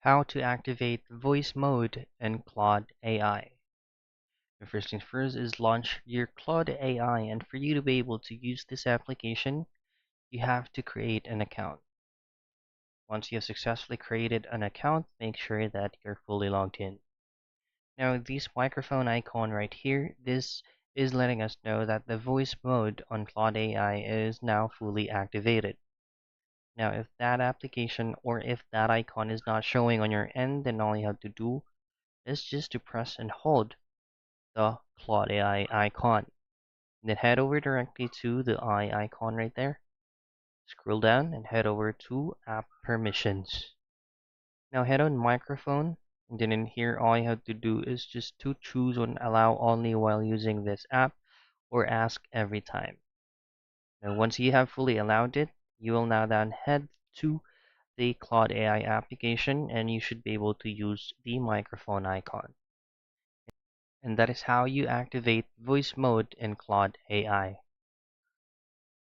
How to activate voice mode in Claude AI. The first thing first is launch your Claude AI, and for you to be able to use this application, you have to create an account. Once you have successfully created an account, make sure that you're fully logged in. Now, this microphone icon right here, this is letting us know that the voice mode on Claude AI is now fully activated. Now, if that application or if that icon is not showing on your end, then all you have to do is just to press and hold the Claude AI icon. Then head over directly to the eye icon right there. Scroll down and head over to App Permissions. Now head on Microphone, and then in here all you have to do is just to choose on Allow Only while using this app or Ask Every Time. Now once you have fully allowed it, you will now then head to the Claude AI application and you should be able to use the microphone icon. And that is how you activate voice mode in Claude AI.